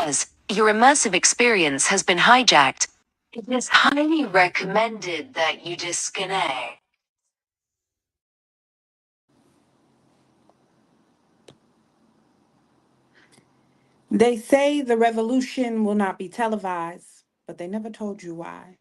says, your immersive experience has been hijacked. It is highly recommended that you disconnect. They say the revolution will not be televised, but they never told you why.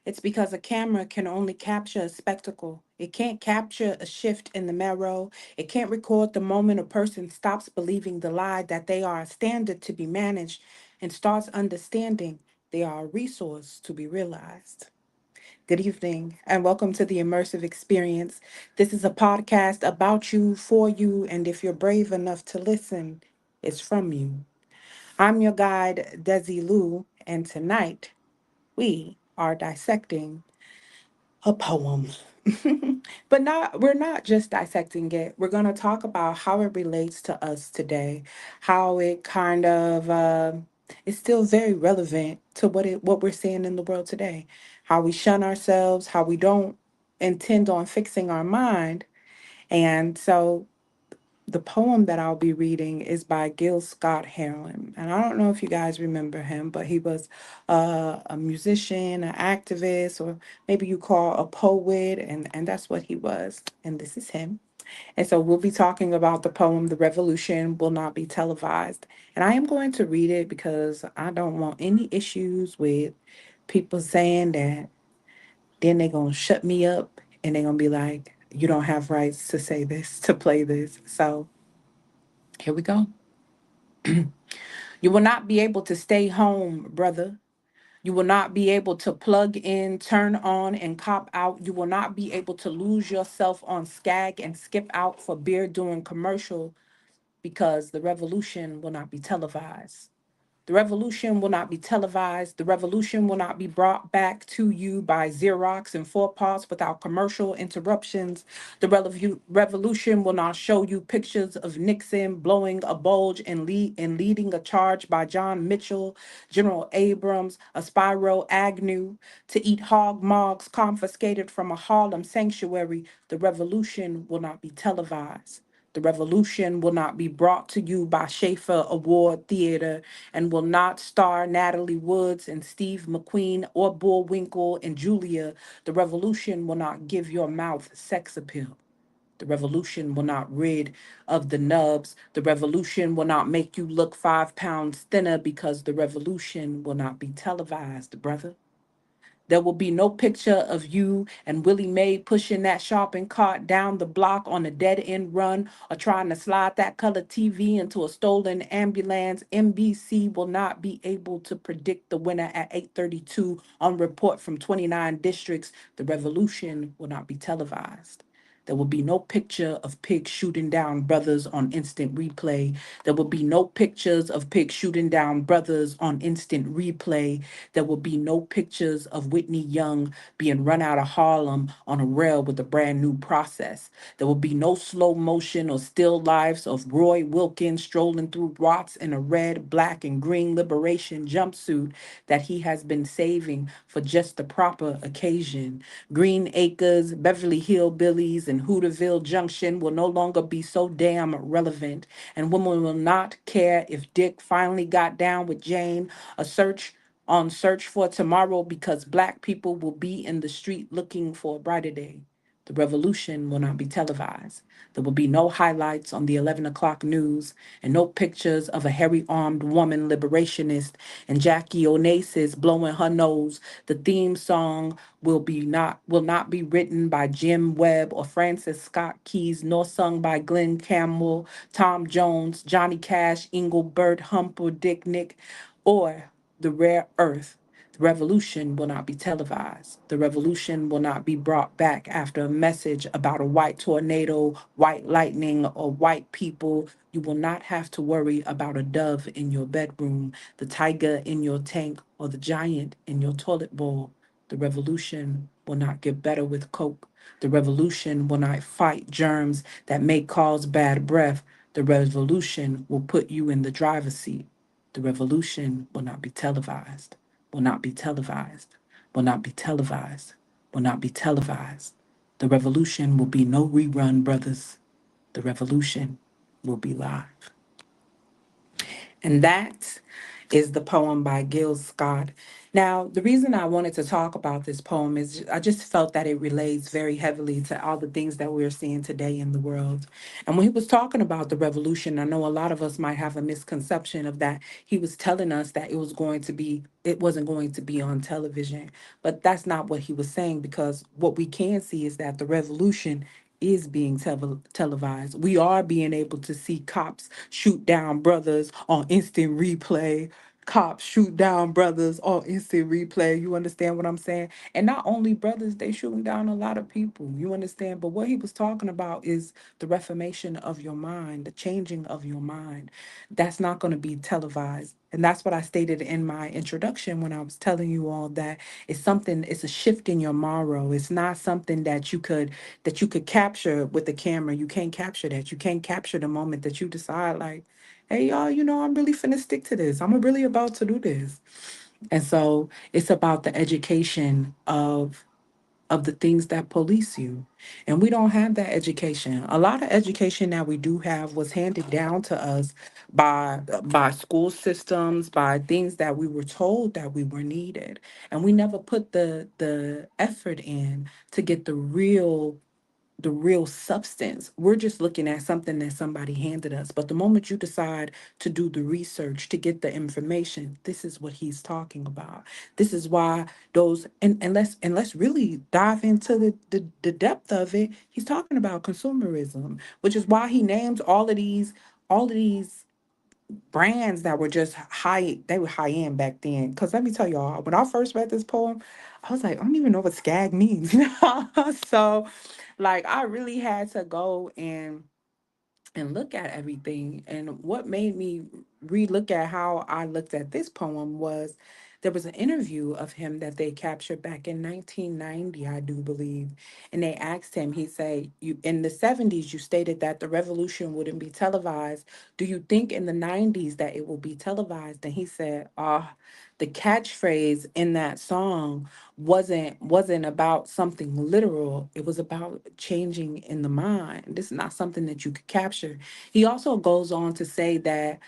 It's because a camera can only capture a spectacle. It can't capture a shift in the marrow. It can't record the moment a person stops believing the lie that they are a standard to be managed and starts understanding they are a resource to be realized. Good evening, and welcome to the Immersive Experience. This is a podcast about you, for you, and if you're brave enough to listen, it's from you. I'm your guide, Desi Lou, and tonight we are dissecting a poem. But we're not just dissecting it. We're going to talk about how it relates to us today, how it kind of is still very relevant to what we're seeing in the world today, how we shun ourselves, how we don't intend on fixing our mind. And so the poem that I'll be reading is by Gil Scott-Heron. And I don't know if you guys remember him, but he was a musician, an activist, or maybe you call a poet, and that's what he was. And this is him. And so we'll be talking about the poem, The Revolution Will Not Be Televised. And I am going to read it because I don't want any issues with people saying that then they're going to shut me up and they're going to be like, you don't have rights to say this, to play this. So here we go. You will not be able to stay home, brother. You will not be able to plug in, turn on, and cop out. You will not be able to lose yourself on Skag and skip out for beer during commercial because the revolution will not be televised. The revolution will not be televised. The revolution will not be brought back to you by Xerox in 4 parts without commercial interruptions. The revolution will not show you pictures of Nixon blowing a bulge and leading a charge by John Mitchell, General Abrams, a Spyro Agnew to eat hog mogs confiscated from a Harlem sanctuary. The revolution will not be televised. The revolution will not be brought to you by Schaefer Award Theater and will not star Natalie Woods and Steve McQueen or Bullwinkle and Julia. The revolution will not give your mouth sex appeal. The revolution will not rid of the nubs. The revolution will not make you look 5 pounds thinner because the revolution will not be televised, brother. There will be no picture of you and Willie Mae pushing that shopping cart down the block on a dead end run or trying to slide that color TV into a stolen ambulance. NBC will not be able to predict the winner at 8:32 on report from 29 districts. The revolution will not be televised. There will be no picture of pigs shooting down brothers on instant replay. There will be no pictures of pigs shooting down brothers on instant replay. There will be no pictures of Whitney Young being run out of Harlem on a rail with a brand new process. There will be no slow motion or still lives of Roy Wilkins strolling through Watts in a red, black, and green liberation jumpsuit that he has been saving for just the proper occasion. Green Acres, Beverly Hillbillies, and Hooterville Junction will no longer be so damn relevant, and women will not care if Dick finally got down with Jane. A search for tomorrow because Black people will be in the street looking for a brighter day. The revolution will not be televised. There will be no highlights on the 11 o'clock news and no pictures of a hairy armed woman liberationist and Jackie Onassis blowing her nose. The theme song will not be written by Jim Webb or Francis Scott Keys, nor sung by Glenn Campbell, Tom Jones, Johnny Cash, Engelbert Humperdinck, or the rare earth. The revolution will not be televised. The revolution will not be brought back after a message about a white tornado, white lightning, or white people. You will not have to worry about a dove in your bedroom, the tiger in your tank, or the giant in your toilet bowl. The revolution will not get better with Coke. The revolution will not fight germs that may cause bad breath. The revolution will put you in the driver's seat. The revolution will not be televised, will not be televised, will not be televised, will not be televised. The revolution will be no rerun, brothers. The revolution will be live. And that is the poem by Gil Scott. Now, the reason I wanted to talk about this poem is I just felt that it relates very heavily to all the things that we're seeing today in the world. And when he was talking about the revolution, I know a lot of us might have a misconception of that. He was telling us that it wasn't going to be on television. But that's not what he was saying, because what we can see is that the revolution is being televised. We are being able to see cops shoot down brothers on instant replay. Cops shoot down brothers on instant replay. You understand what I'm saying? And not only brothers, they shooting down a lot of people. You understand? But what he was talking about is the reformation of your mind, the changing of your mind. That's not going to be televised. And that's what I stated in my introduction when I was telling you all that it's a shift in your morrow. It's not something that you could capture with the camera. You can't capture that. You can't capture the moment that you decide, like, hey y'all, I'm really finna stick to this. I'm really about to do this. And so it's about the education of the things that police you. And we don't have that education. A lot of education that we do have was handed down to us by school systems, by things that we were told that we were needed. And we never put the effort in to get the real substance. We're just looking at something that somebody handed us. But the moment you decide to do the research, to get the information, this is what he's talking about. This is why and let's really dive into the depth of it. He's talking about consumerism, which is why he names all of these brands that were just high, they were high end back then. Because let me tell y'all, when I first read this poem, I was like, I don't even know what skag means. So, like, I really had to go and look at everything. And what made me relook at how I looked at this poem was there was an interview of him that they captured back in 1990, I do believe. And they asked him, he said, you in the 70s, you stated that the revolution wouldn't be televised. Do you think in the 90s that it will be televised? And he said, the catchphrase in that song wasn't about something literal. It was about changing in the mind. This is not something that you could capture. He also goes on to say that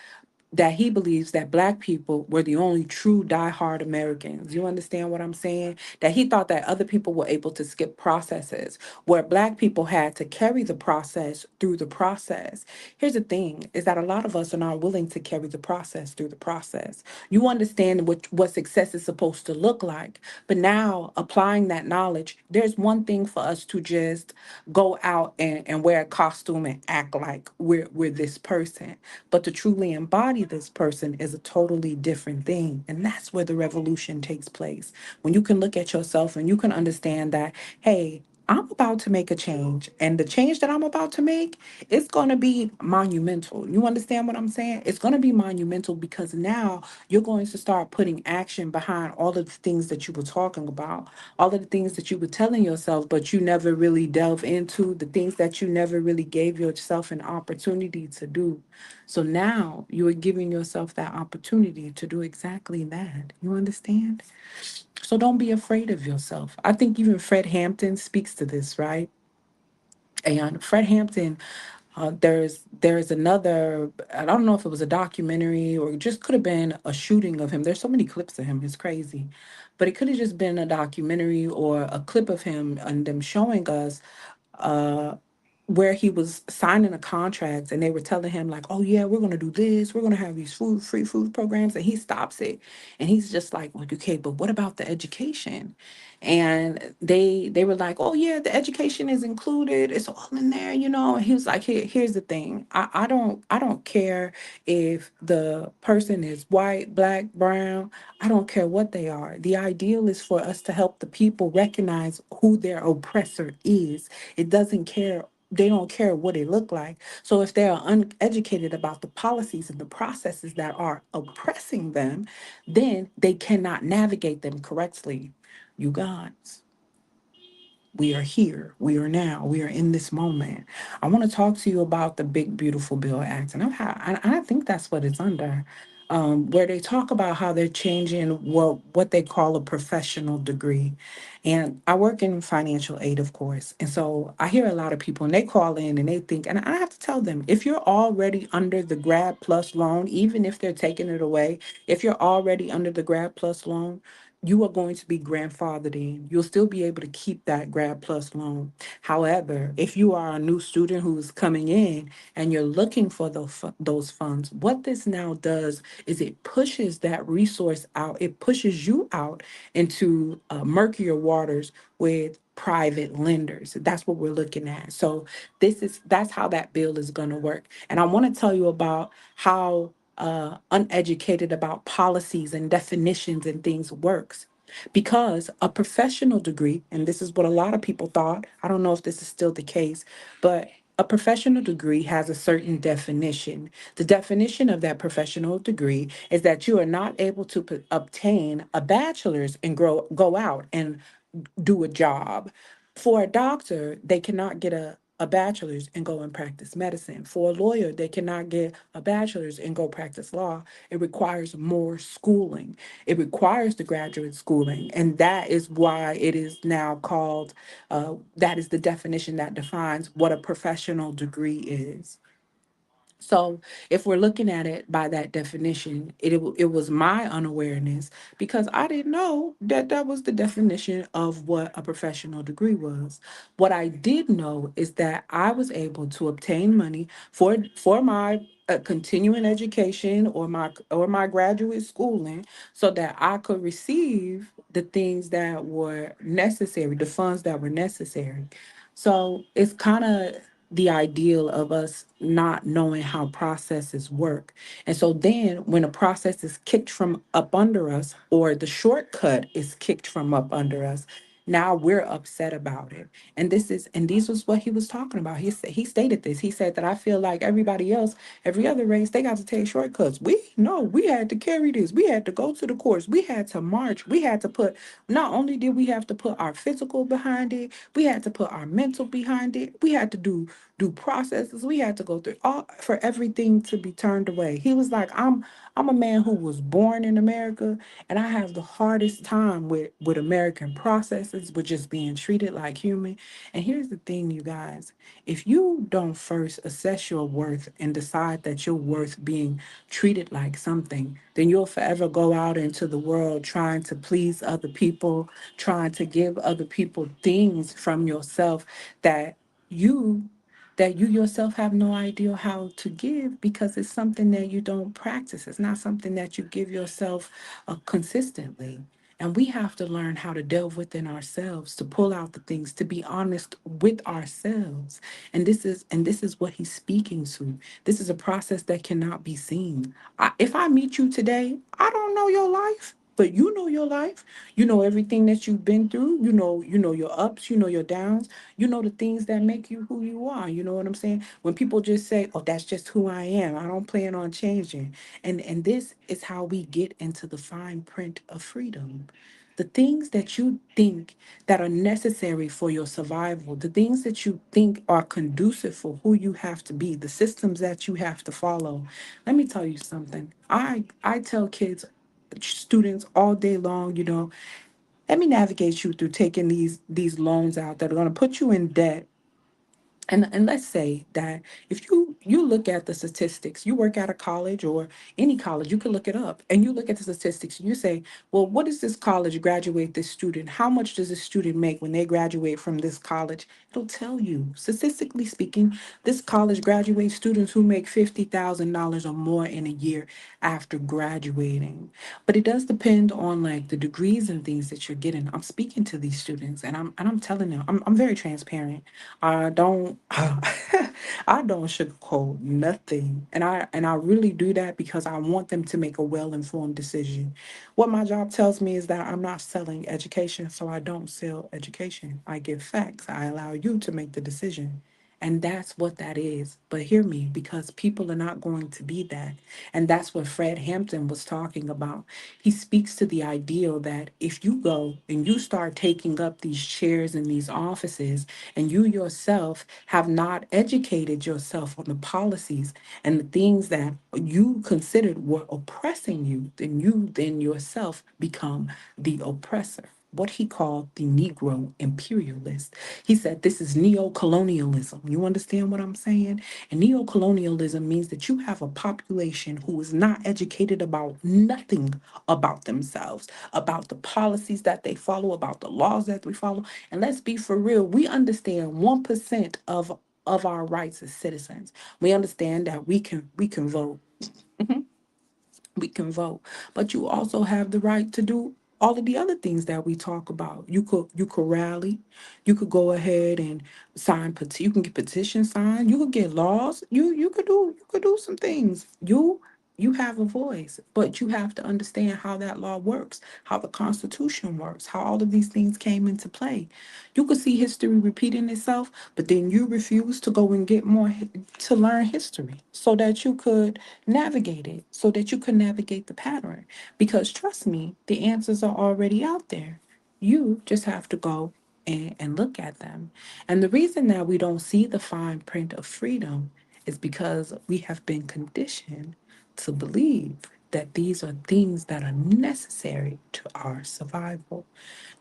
he believes that black people were the only true diehard Americans. You understand what I'm saying? That he thought that other people were able to skip processes, where black people had to carry the process through the process. Here's the thing, is that a lot of us are not willing to carry the process through the process. You understand what success is supposed to look like, but now applying that knowledge, there's one thing for us to just go out and wear a costume and act like we're this person. But to truly embody this person is a totally different thing. And that's where the revolution takes place. When you can look at yourself and you can understand that, hey, I'm about to make a change. And the change that I'm about to make, it's going to be monumental. You understand what I'm saying? It's going to be monumental because now you're going to start putting action behind all of the things that you were talking about, all of the things that you were telling yourself, but you never really delve into, the things that you never really gave yourself an opportunity to do. So now you are giving yourself that opportunity to do exactly that. You understand? So don't be afraid of yourself. I think even Fred Hampton speaks to this, right? And Fred Hampton, there's another. I don't know if it was a documentary or it just could have been a shooting of him. There's so many clips of him. It's crazy, but it could have just been a documentary or a clip of him and them showing us uh, where he was signing a contract and they were telling him like, oh yeah, we're gonna do this, we're gonna have these free food programs, and he stops it and he's just like, well, okay, but what about the education? And they were like, oh yeah, the education is included, it's all in there, and he was like, here's the thing, I don't care if the person is white, black, brown, I don't care what they are. The ideal is for us to help the people recognize who their oppressor is. It doesn't care. They don't care what it look like. So if they are uneducated about the policies and the processes that are oppressing them, then they cannot navigate them correctly. You guys, we are here. We are now. We are in this moment. I want to talk to you about the Big Beautiful Bill Act, and I think that's what it's under. where they talk about how they're changing what they call a professional degree. And I work in financial aid, of course. And so I hear a lot of people and they call in and they think, and I have to tell them, if you're already under the Grad Plus loan, even if they're taking it away, if you're already under the Grad Plus loan, you are going to be grandfathered in. You'll still be able to keep that Grad Plus loan. However, if you are a new student who's coming in and you're looking for those funds, what this now does is it pushes that resource out. It pushes you out into murkier waters with private lenders. That's what we're looking at. So that's how that bill is going to work. And I want to tell you about how uneducated about policies and definitions and things works. Because a professional degree, and this is what a lot of people thought, I don't know if this is still the case, but a professional degree has a certain definition. The definition of that professional degree is that you are not able to obtain a bachelor's and go out and do a job. For a doctor, they cannot get a bachelor's and go and practice medicine. For a lawyer, they cannot get a bachelor's and go practice law. It requires more schooling. It requires the graduate schooling. And that is why it is now called, that is the definition that defines what a professional degree is. So if we're looking at it by that definition, it was my unawareness because I didn't know that that was the definition of what a professional degree was. What I did know is that I was able to obtain money for my continuing education or my graduate schooling so that I could receive the things that were necessary, the funds that were necessary. So it's kind of the ideal of us not knowing how processes work. And so then when a process is kicked from up under us or the shortcut is kicked from up under us, now we're upset about it. And these was what he was talking about. He stated this. He said that I feel like everybody else, every other race, they got to take shortcuts. We had to carry this. We had to go to the courts. We had to march. We had to put, not only did we have to put our physical behind it, we had to put our mental behind it. We had to do processes. We had to go through all for everything to be turned away. He was like, I'm a man who was born in America, and I have the hardest time with American processes, with just being treated like human. And here's the thing, you guys, if you don't first assess your worth and decide that you're worth being treated like something, then you'll forever go out into the world trying to please other people, trying to give other people things from yourself that you you yourself have no idea how to give because it's something that you don't practice. It's not something that you give yourself consistently. And we have to learn how to delve within ourselves, to pull out the things, to be honest with ourselves. And this is what he's speaking to. This is a process that cannot be seen. If I meet you today, I don't know your life, but you know your life. You know everything that you've been through. You know your ups, you know your downs, you know the things that make you who you are. You know what I'm saying? When people just say, "Oh, that's just who I am. I don't plan on changing." And this is how we get into the fine print of freedom. The things that you think that are necessary for your survival, the things that you think are conducive for who you have to be, the systems that you have to follow. Let me tell you something. I tell kids, students all day long, let me navigate you through taking these loans out that are going to put you in debt. And let's say that if you look at the statistics, you work at a college or any college, you can look it up, and you look at the statistics and you say, well, what does this college graduate this student? How much does this student make when they graduate from this college? It'll tell you, statistically speaking, this college graduates students who make $50,000 or more in a year after graduating. But it does depend on like the degrees and things that you're getting. I'm speaking to these students and I'm telling them, I'm very transparent. I don't I don't sugarcoat nothing. And I really do that because I want them to make a well-informed decision. What my job tells me is that I'm not selling education, so I don't sell education. I give facts. I allow you to make the decision. And that's what that is. But hear me, because people are not going to be that. And that's what Fred Hampton was talking about. He speaks to the ideal that if you go and you start taking up these chairs in these offices, and you yourself have not educated yourself on the policies and the things that you considered were oppressing you, then yourself become the oppressor. What he called the Negro imperialist. He said this is neo-colonialism. You understand what I'm saying? And neo-colonialism means that you have a population who is not educated about nothing about themselves, about the policies that they follow, about the laws that we follow. And let's be for real, we understand 1% of our rights as citizens. We understand that we can vote. We can vote, but you also have the right to do all of the other things that we talk about. You could rally, you could go ahead and you can get petition signed, you could get laws, you could do some things. You have a voice, but you have to understand how that law works, how the Constitution works, how all of these things came into play. You could see history repeating itself, but then you refuse to go and get more to learn history so that you could navigate it, so that you could navigate the pattern. Because trust me, the answers are already out there. You just have to go and look at them. And the reason that we don't see the fine print of freedom is because we have been conditioned to believe that these are things that are necessary to our survival.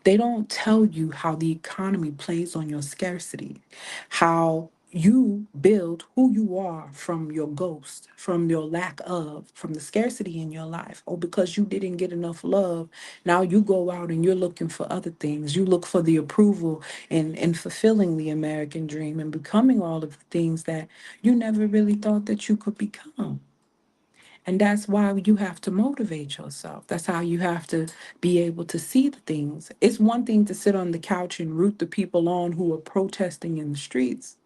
They don't tell you how the economy plays on your scarcity, how you build who you are from your ghost, from your lack of, from the scarcity in your life. Or because you didn't get enough love, now you go out and you're looking for other things. You look for the approval and fulfilling the American dream and becoming all of the things that you never really thought that you could become. And that's why you have to motivate yourself. That's how you have to be able to see the things. It's one thing to sit on the couch and root the people on who are protesting in the streets,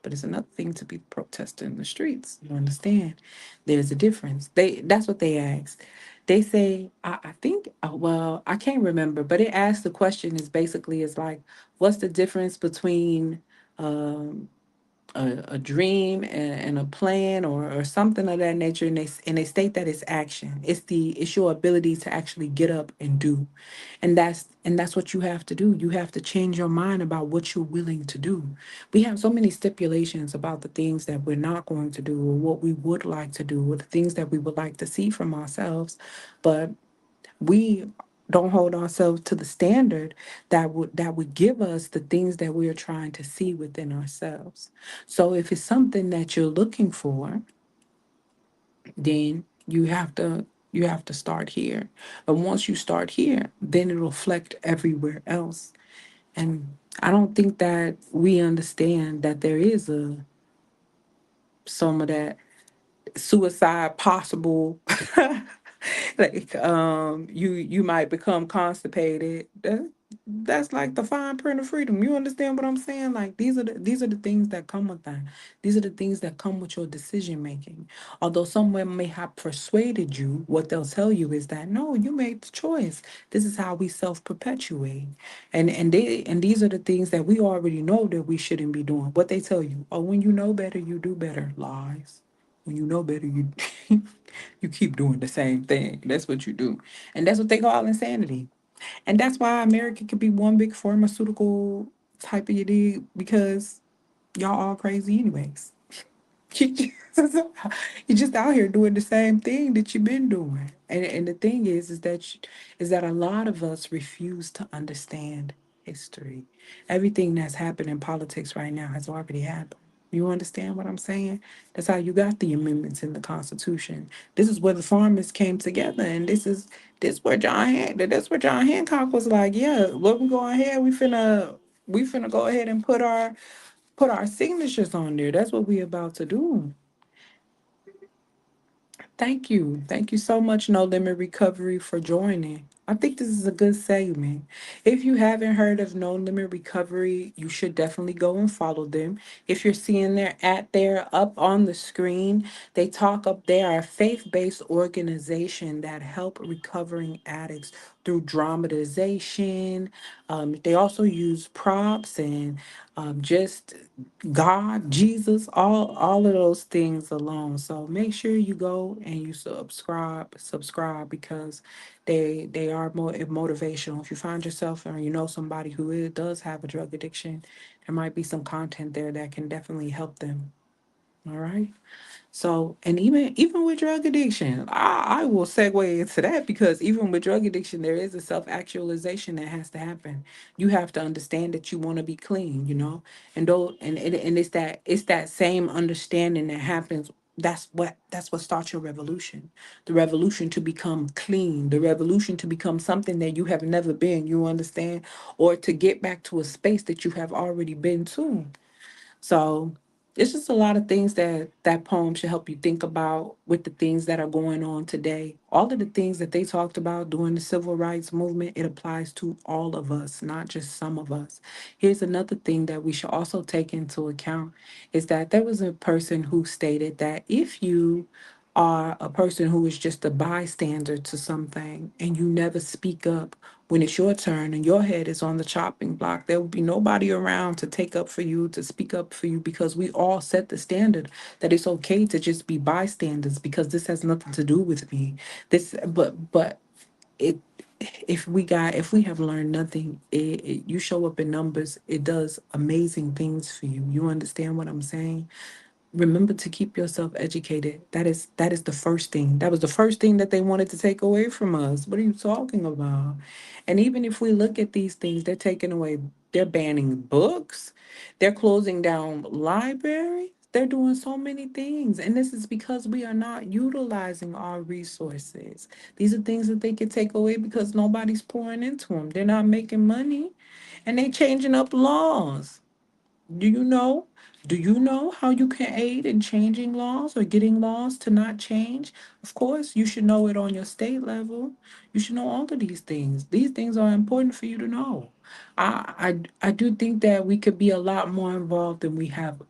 but it's another thing to be protesting in the streets. You understand? There's a difference. That's what they ask. They say, I think, well, I can't remember, but it asks the question is basically is like, what's the difference between um, a dream and a plan or something of that nature, and they state that it's action. It's your ability to actually get up and do. And that's what you have to do. You have to change your mind about what you're willing to do. We have so many stipulations about the things that we're not going to do or what we would like to do or the things that we would like to see from ourselves. But we don't hold ourselves to the standard that would give us the things that we are trying to see within ourselves. So if it's something that you're looking for, then you have to start here. But once you start here, then it'll reflect everywhere else. And I don't think that we understand that there is a some of that suicide possible. Like you might become constipated. That's like the fine print of freedom. You understand what I'm saying? Like these are the things that come with that. These are the things that come with your decision making. Although someone may have persuaded you, what they'll tell you is that no, you made the choice. This is how we self-perpetuate. And these are the things that we already know that we shouldn't be doing. What they tell you, oh, when you know better, you do better. Lies. When you know better, you you keep doing the same thing. That's what you do. And that's what they call insanity. And that's why America could be one big pharmaceutical type of you dig, because y'all all crazy anyways. You're just out here doing the same thing that you've been doing. And the thing is that a lot of us refuse to understand history. Everything that's happened in politics right now has already happened. You understand what I'm saying? That's how you got the amendments in the Constitution. This is where the farmers came together, and this where John Hancock was like, yeah, let me go ahead. We finna go ahead and put our signatures on there. That's what we about to do. Thank you. Thank you so much, No Limit Recovery, for joining. I think this is a good segment. If you haven't heard of No Limit Recovery, you should definitely go and follow them. If you're seeing their at there up on the screen, they are a faith-based organization that help recovering addicts through dramatization. They also use props and just God, Jesus, all of those things alone. So make sure you go and you subscribe because they are more motivational. If you find yourself or you know somebody who does have a drug addiction, there might be some content there that can definitely help them. All right. So, and even with drug addiction, I will segue into that because even with drug addiction, there is a self-actualization that has to happen. You have to understand that you want to be clean, and though and it's that same understanding that happens. That's what starts your revolution. The revolution to become clean, the revolution to become something that you have never been, you understand, or to get back to a space that you have already been to. So it's just a lot of things that that poem should help you think about with the things that are going on today. All of the things that they talked about during the civil rights movement, it applies to all of us, not just some of us. Here's another thing that we should also take into account is that there was a person who stated that if you are a person who is just a bystander to something and you never speak up when it's your turn and your head is on the chopping block, there will be nobody around to take up for you, to speak up for you, because we all set the standard that it's okay to just be bystanders because this has nothing to do with me. But it if we have learned nothing, you show up in numbers, it does amazing things for you. You understand what I'm saying? Remember to keep yourself educated. That is the first thing. That was the first thing that they wanted to take away from us. What are you talking about? And even if we look at these things, they're taking away, they're banning books, they're closing down libraries, they're doing so many things. And this is because we are not utilizing our resources. These are things that they could take away because nobody's pouring into them. They're not making money and they changing up laws. Do you know? Do you know how you can aid in changing laws or getting laws to not change? Of course, you should know it on your state level. You should know all of these things. These things are important for you to know. I do think that we could be a lot more involved than we have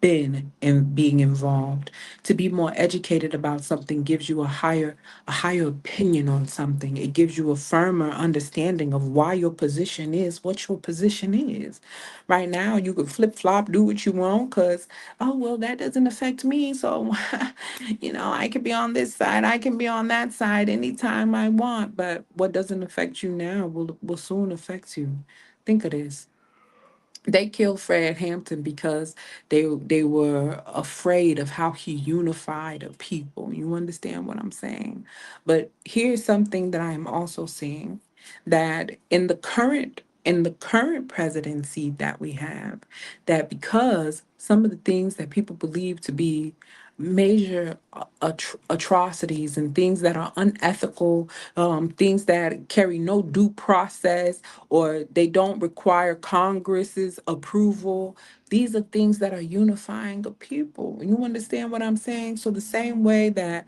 been in being involved. To be more educated about something gives you a higher opinion on something. It gives you a firmer understanding of why your position is what your position is. Right now you could flip flop, do what you want, because oh well, that doesn't affect me, so I can be on this side, I can be on that side anytime I want. But what doesn't affect you now will soon affect you. Think of this. They killed Fred Hampton because they were afraid of how he unified a people. You understand what I'm saying? But here's something that I am also seeing, that in the current presidency that we have, that because some of the things that people believe to be major atrocities and things that are unethical, things that carry no due process or they don't require Congress's approval. These are things that are unifying the people. You understand what I'm saying? So the same way that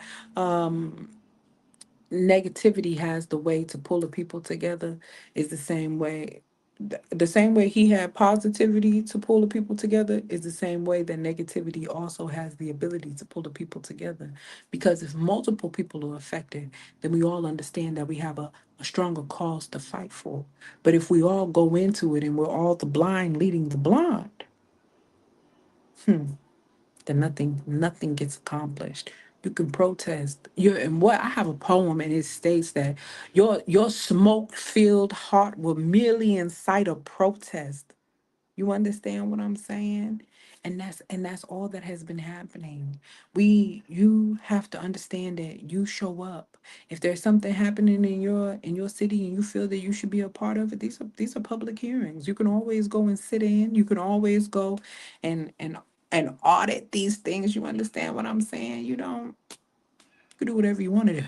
negativity has the way to pull the people together is the same way he had positivity to pull the people together is the same way that negativity also has the ability to pull the people together. Because if multiple people are affected, then we all understand that we have a stronger cause to fight for. But if we all go into it and we're all the blind leading the blind, then nothing gets accomplished. You can protest. And what I have a poem and it states that your smoke filled heart will merely incite a protest. You understand what I'm saying? And that's all that has been happening. You have to understand that you show up. If there's something happening in your city and you feel that you should be a part of it, these are public hearings. You can always go and sit in. You can always go and and and audit these things. You understand what I'm saying? You can do whatever you want to do.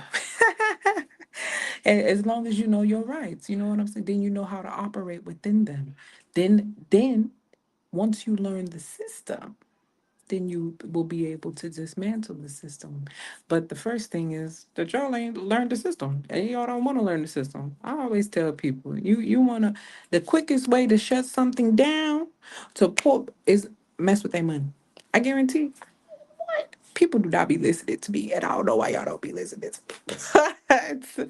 And as long as you know your rights, you know what I'm saying? Then you know how to operate within them. Then once you learn the system, then you will be able to dismantle the system. But the first thing is that y'all ain't learned the system, and y'all don't want to learn the system. I always tell people, you wanna the quickest way to shut something down to pull is mess with their money. I guarantee people do not be listening to me, and I don't know why y'all don't be listening to me.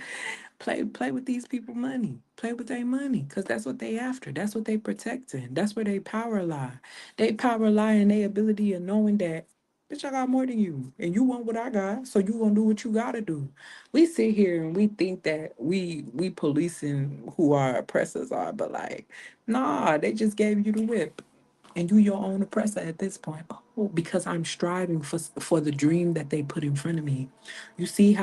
Play with these people money. Play with their money, because that's what they after. That's what they protecting. That's where they power lie. They power lie in their ability of knowing that, bitch, I got more than you. And you want what I got, so you gonna do what you gotta do. We sit here and we think that we policing who our oppressors are, but like, nah, they just gave you the whip. And you your own oppressor at this point. Oh, because I'm striving for the dream that they put in front of me. You see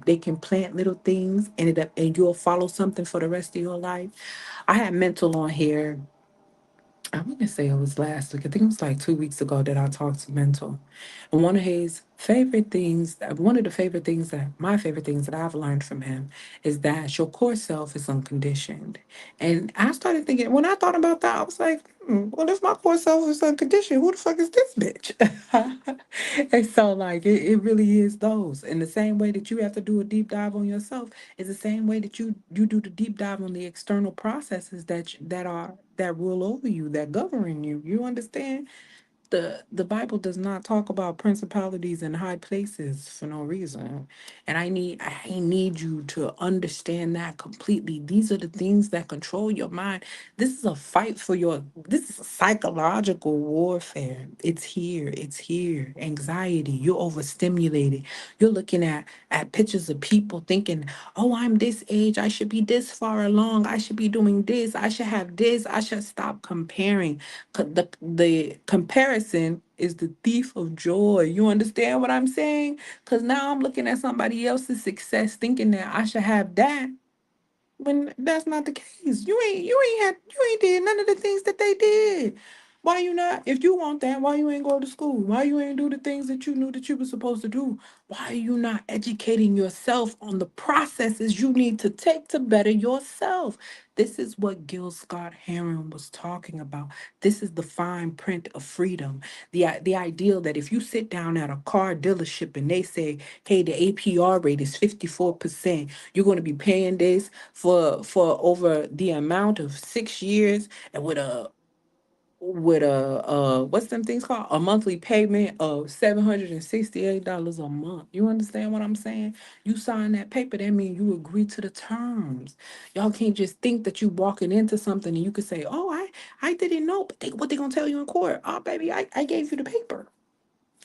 they can plant little things and and you'll follow something for the rest of your life. I had mental on here. I want to say it was last week. I think it was like 2 weeks ago that I talked to Mental. And one of the favorite things my favorite things that I've learned from him is that your core self is unconditioned. And I started thinking, when I thought about that, I was like, well, if my core self is unconditioned, who the fuck is this bitch? And so, like, it really is those. In the same way that you have to do a deep dive on yourself, is the same way that you do the deep dive on the external processes that rule over you, that govern you. You understand? The Bible does not talk about principalities in high places for no reason. And I need you to understand that completely. These are the things that control your mind. This is a fight for this is a psychological warfare. It's here. It's here. Anxiety. You're overstimulated. You're looking at pictures of people thinking, oh, I'm this age. I should be this far along. I should be doing this. I should have this. I should stop comparing. The comparison is the thief of joy. You understand what I'm saying? Because now I'm looking at somebody else's success, thinking that I should have that, when that's not the case. You ain't did none of the things that they did. Why you not? If you want that, why you ain't go to school? Why you ain't do the things that you knew that you were supposed to do? Why are you not educating yourself on the processes you need to take to better yourself? This is what Gil Scott-Heron was talking about. This is the fine print of freedom. The ideal that if you sit down at a car dealership and they say, hey, the APR rate is 54%, you're going to be paying this for over the amount of 6 years, and with a what's them things called, a monthly payment of $768 a month. You understand what I'm saying? You sign that paper, that means you agree to the terms. Y'all can't just think that you walking into something and you could say, oh, I didn't know, but what they gonna tell you in court? Oh, baby, I gave you the paper.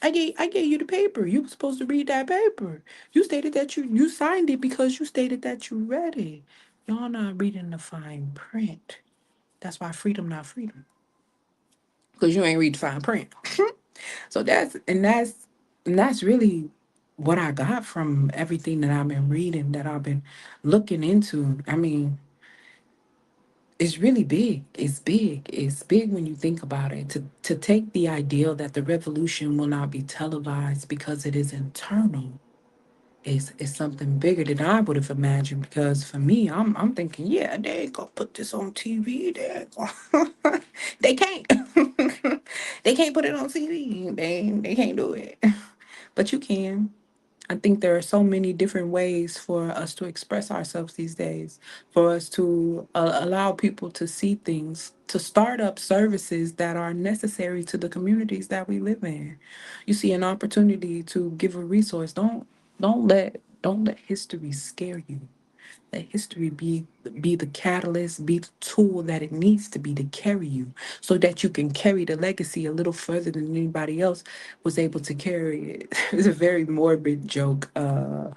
I gave you the paper. You were supposed to read that paper. You stated that you signed it because you stated that you read it. Y'all not reading the fine print. That's why freedom not freedom. Because you ain't read the fine print. So that's really what I got from everything that I've been reading, that I've been looking into. I mean, it's really big. It's big. It's big when you think about it. To take the ideal that the revolution will not be televised because it is internal is something bigger than I would have imagined. Because for me, I'm thinking, yeah, they ain't gonna put this on TV. They can't. They can't put it on TV. They can't do it. But you can. I think there are so many different ways for us to express ourselves these days, for us to allow people to see things, to start up services that are necessary to the communities that we live in. You see an opportunity to give a resource. Don't let history scare you. Let history be the catalyst, be the tool that it needs to be to carry you, so that you can carry the legacy a little further than anybody else was able to carry it. It's a very morbid joke. And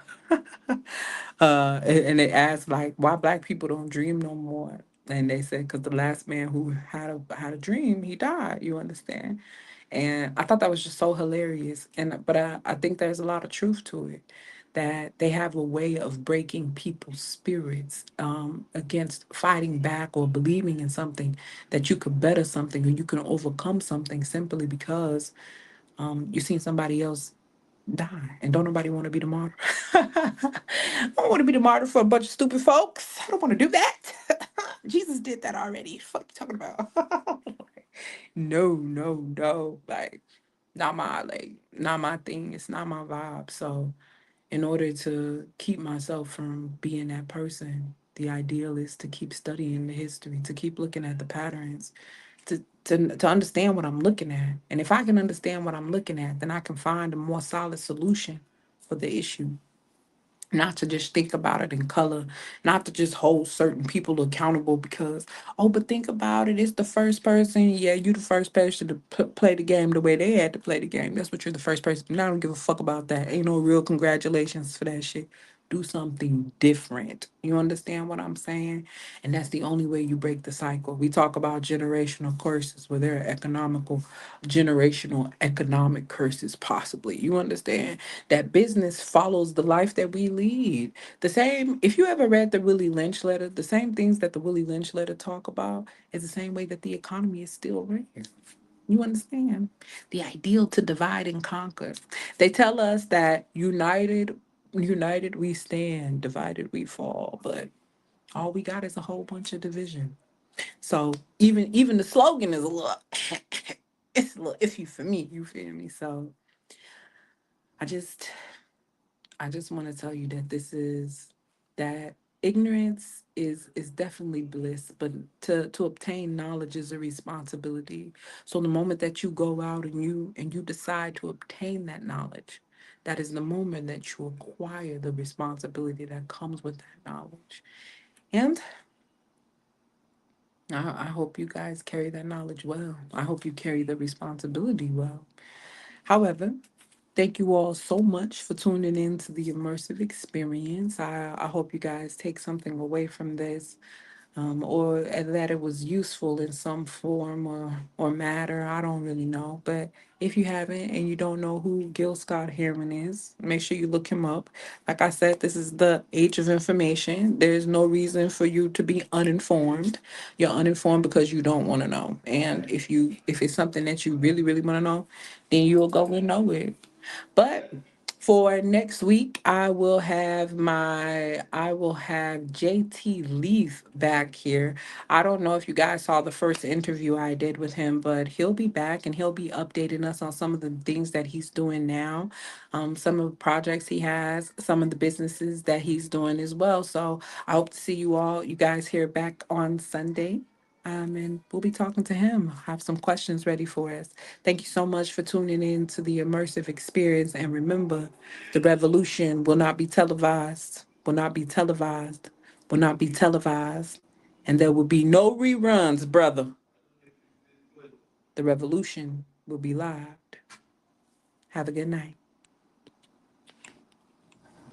they asked like why black people don't dream no more. And they said because the last man who had a dream, he died. You understand? And I thought that was just so hilarious. But I think there's a lot of truth to it. That they have a way of breaking people's spirits, against fighting back or believing in something, that you could better something or you can overcome something simply because you seen somebody else die, and don't nobody want to be the martyr. I don't want to be the martyr for a bunch of stupid folks. I don't want to do that. Jesus did that already. Fuck you talking about? No, no, no. Like, not my thing. It's not my vibe. So in order to keep myself from being that person, the ideal is to keep studying the history, to keep looking at the patterns, to understand what I'm looking at. And if I can understand what I'm looking at, then I can find a more solid solution for the issue. not to just think about it in color, not to just hold certain people accountable because, oh, but think about it, it's the first person. Yeah, you the first person to play the game the way they had to play the game. That's what you're the first person. And I don't give a fuck about that. Ain't no real congratulations for that shit. Do something different. You understand what I'm saying? And that's the only way you break the cycle. We talk about generational curses where there are economical, generational economic curses, possibly. You understand? That business follows the life that we lead. The same, if you ever read the Willie Lynch letter, the same things that the Willie Lynch letter talk about is the same way that the economy is still ran. You understand? The ideal to divide and conquer. They tell us that united we stand, divided we fall, but all we got is a whole bunch of division. So even the slogan is a little it's a little iffy for me, you feel me? So I just I just want to tell you that this is that ignorance is definitely bliss, but to obtain knowledge is a responsibility. So the moment that you go out and you decide to obtain that knowledge, that is the moment that you acquire the responsibility that comes with that knowledge. And I hope you guys carry that knowledge well. I hope you carry the responsibility well. However, thank you all so much for tuning in to the immersive experience. I hope you guys take something away from this, or that it was useful in some form or matter. I don't really know. But if you haven't and you don't know who Gil Scott-Heron is, make sure you look him up. Like I said, this is the age of information. There's no reason for you to be uninformed. You're uninformed because you don't want to know. And if it's something that you really, really want to know, then you'll go and know it. But for next week, I will have JT Leaf back here. I don't know if you guys saw the first interview I did with him, but he'll be back and he'll be updating us on some of the things that he's doing now, some of the projects he has, some of the businesses that he's doing as well. So I hope to see you guys here back on Sunday. And we'll be talking to him. I have some questions ready for us. Thank you so much for tuning in to the immersive experience. And remember, the revolution will not be televised, will not be televised, will not be televised. And there will be no reruns, brother. The revolution will be live. Have a good night.